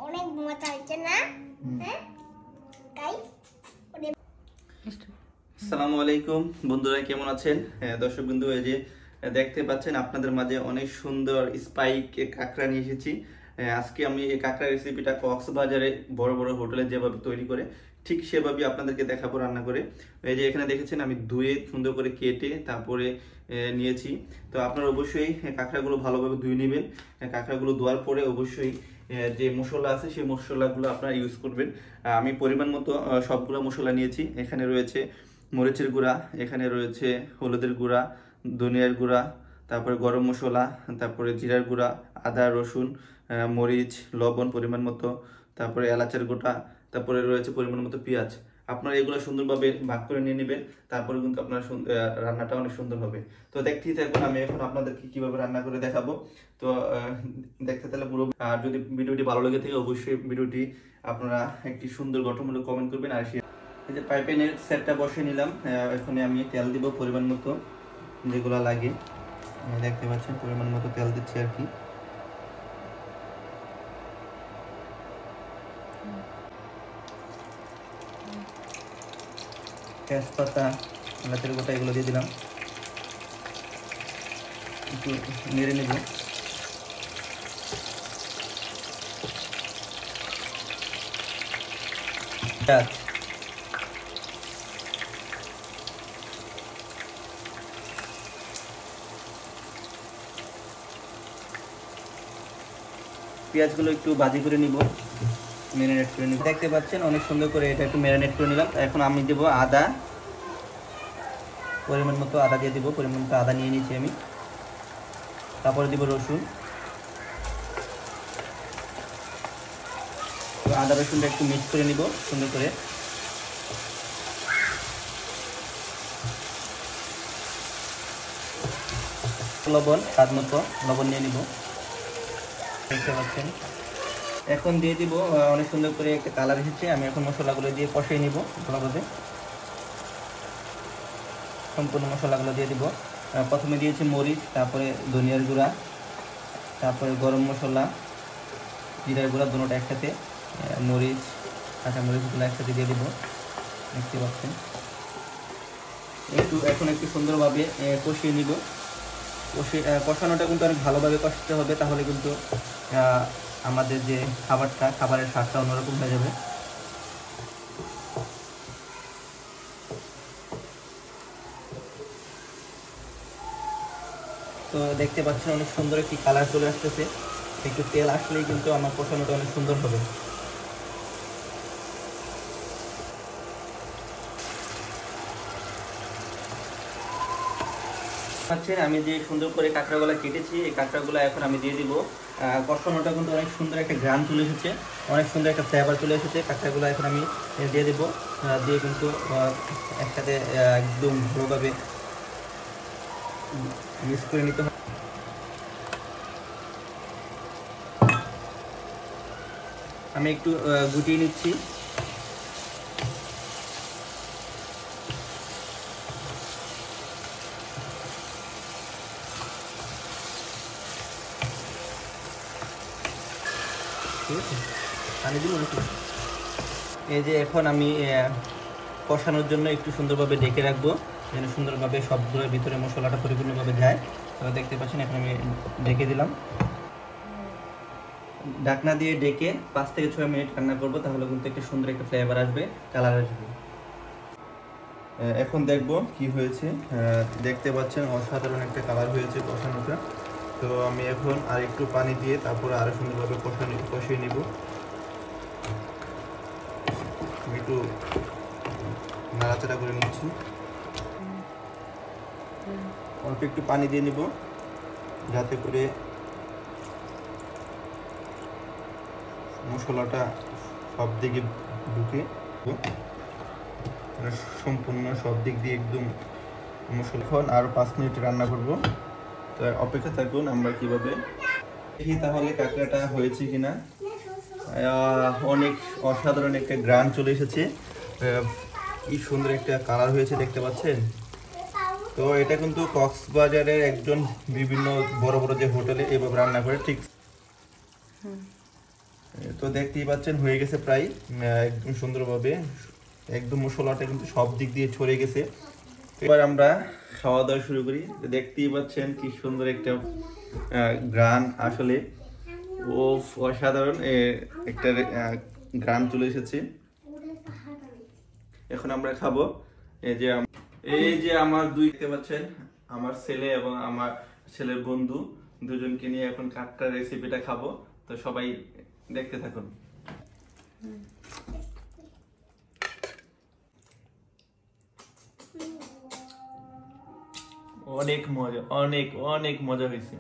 অনেক মজা হচ্ছে না? হ্যাঁ গাইস, আসসালামু আলাইকুম বন্ধুরা, কেমন আছেন? দর্শক বন্ধু, এই যে দেখতে পাচ্ছেন আপনাদের মাঝে অনেক সুন্দর স্পাইক কাঁকড়া নিয়ে এসেছি। আজকে আমি এই কাঁকড়া রেসিপিটা কক্সবাজারে বড় বড় হোটেলে যেভাবে তৈরি করে ঠিক সেভাবে আপনাদেরকে দেখাবো রান্না করে। এই যে এখানে দেখেছেন আমি ধুয়ে সুন্দর করে কেটে তারপরে নিয়েছি। তো আপনারা অবশ্যই কাঁকড়াগুলো ভালোভাবে ধুয়ে নেবেন। কাঁকড়াগুলো ধোয়ার পরে অবশ্যই যে মশলা আছে সেই মশলাগুলো আপনারা ইউজ করবেন। আমি পরিমাণ মতো সবগুলো মশলা নিয়েছি। এখানে রয়েছে মরিচের গুঁড়া, এখানে রয়েছে হলুদের গুঁড়া, ধনিয়ার গুঁড়া, তারপরে গরম মশলা, তারপরে জিরার গুঁড়া, আদা রসুন, মরিচ, লবণ পরিমাণ মতো, তারপরে এলাচের গোটা, তারপরে রয়েছে পরিমাণ মতো পেঁয়াজ। আপনারা এগুলো সুন্দরভাবে ভাগ করে নিয়ে নেবেন, তারপরে কিন্তু আপনার রান্নাটা অনেক সুন্দর হবে। তো দেখতেই থাকুন, আমি এখন আপনাদেরকে কিভাবে রান্না করে দেখাবো। তো দেখতে তাহলে পুরো। আর যদি ভিডিওটি ভালো লেগে থাকে অবশ্যই ভিডিওটি আপনারা একটি সুন্দর গঠনমূলক কমেন্ট করবেন। আর এই যে পাইপেনের সেটটা বসিয়ে নিলাম। এখানে আমি তেল দিব পরিমাণ মতো, যেগুলো লাগে দেখতে পাচ্ছেন পরিমাণ মতো তেল দিচ্ছি আর কি। তেজপাতা, এলাচের গোটা এগুলো দিয়ে দিলাম, একটু নেড়ে নেব। পেঁয়াজগুলো একটু ভাজি করে নিব, ম্যারিনেট করে নিব। দেখতে পাচ্ছেন অনেক সুন্দর করে এটা একটু ম্যারিনেট করে নিলাম। এখন আমি দেবো আদা, পরিমাণ মতো আদা দিয়ে দিব, পরিমাণ মতো আদা নিয়ে নিয়েছি আমি। তারপরে দিব রসুন। তো আদা রসুনটা একটু মিক্স করে নিব সুন্দর করে। লবণ, স্বাদ মতো লবণ নিয়ে নিব, দেখতে পাচ্ছেন। এখন দিয়ে দিব, অনেক সুন্দর করে একটা কালার এসেছে। আমি এখন মশলাগুলো দিয়ে কষিয়ে নিব ভালোভাবে। সম্পূর্ণ মশলাগুলো দিয়ে দিব। প্রথমে দিয়েছি মরিচ, তারপরে ধনিয়ার গুঁড়া, তারপরে গরম মশলা, জিরার গুঁড়া, দুটোটা একসাথে, মরিচ, কাঁচা মরিচগুলো একসাথে দিয়ে দিব, দেখতে পাচ্ছেন। এখন একটু সুন্দরভাবে কষিয়ে নিব। কষানোটা কিন্তু অনেক ভালোভাবে কষাতে হবে, তাহলে কিন্তু আমাদের যে খাবারের স্বাদটা অন্যরকম হয়ে যাবে। তো দেখতে পাচ্ছেন অনেক সুন্দর একটি কালার চলে আসতেছে। একটু তেল আসলেই কিন্তু আমার কষানোটা অনেক সুন্দর হবে। আমি যে সুন্দর করে কাঁকড়াগুলো কেটেছি, এই কাঁকড়াগুলো এখন আমি দিয়ে দিব। কষানোটা কিন্তু অনেক সুন্দর একটা ঘ্রাণ চলে এসেছে, অনেক সুন্দর একটা ফ্লেভার চলে এসেছে। কাঁকড়াগুলো এখন আমি দিয়ে দিব, দিয়ে কিন্তু একসাথে একদম ভালোভাবে মিক্স করে নিতে হবে। আমি একটু গুটিয়ে নিচ্ছি। এই যে এখন আমি কষানোর জন্য একটু সুন্দরভাবে ঢেকে রাখবো, যেন সুন্দরভাবে সবগুলোর ভিতরে মশলাটা পরিপূর্ণভাবে যায়। তবে দেখতে পাচ্ছেন এখন আমি ঢেকে দিলাম। ঢাকনা দিয়ে ঢেকে 5 থেকে 6 মিনিট রান্না করবো, তাহলে কিন্তু একটা সুন্দর একটা ফ্লেভার আসবে, কালার আসবে। এখন দেখবো কি হয়েছে। দেখতে পাচ্ছেন অসাধারণ একটা কালার হয়েছে কষানোটা। তো আমি এখন আর একটু পানি দিয়ে তারপরে আরো সুন্দরভাবে কষিয়ে নিব। একটু নাড়াচাড়া করে নিচ্ছি, অল্প একটু পানি দিয়ে নিব যাতে করে মশলাটা সব দিকে ঢুকে, সম্পূর্ণ সব দিক দিয়ে একদম মশলা। এখন আরো 5 মিনিট রান্না করব, তো অপেক্ষা থাকুন আমরা কিভাবে দেখি তাহলে কাঁকড়াটা হয়েছে কিনা। অনেক অসাধারণ একটা গ্রান চলে এসেছে, কি সুন্দর একটা কালার হয়েছে দেখতে পাচ্ছেন। তো এটা কিন্তু কক্সবাজারের একজন বিভিন্ন বড় বড় যে হোটেলে এভাবে রান্না করে ঠিক তো দেখতেই পাচ্ছেন হয়ে গেছে প্রায় একদম সুন্দরভাবে, একদম মশলাটা কিন্তু সব দিক দিয়ে ছড়িয়ে গেছে। এবার আমরা খাওয়া দাওয়া শুরু করি। দেখতেই পাচ্ছেন কি সুন্দর একটা গ্রান, আসলে ও অসাধারণ একটা গ্রান চলে এসেছে। এখন আমরা খাবো। এই যে আমার দুই, দেখতে পাচ্ছেন আমার ছেলে এবং আমার ছেলের বন্ধু দুজনকে নিয়ে এখন কাঁকড়ার রেসিপিটা খাবো। তো সবাই দেখতে থাকুন। অনেক মজা, অনেক অনেক মজা হয়েছে।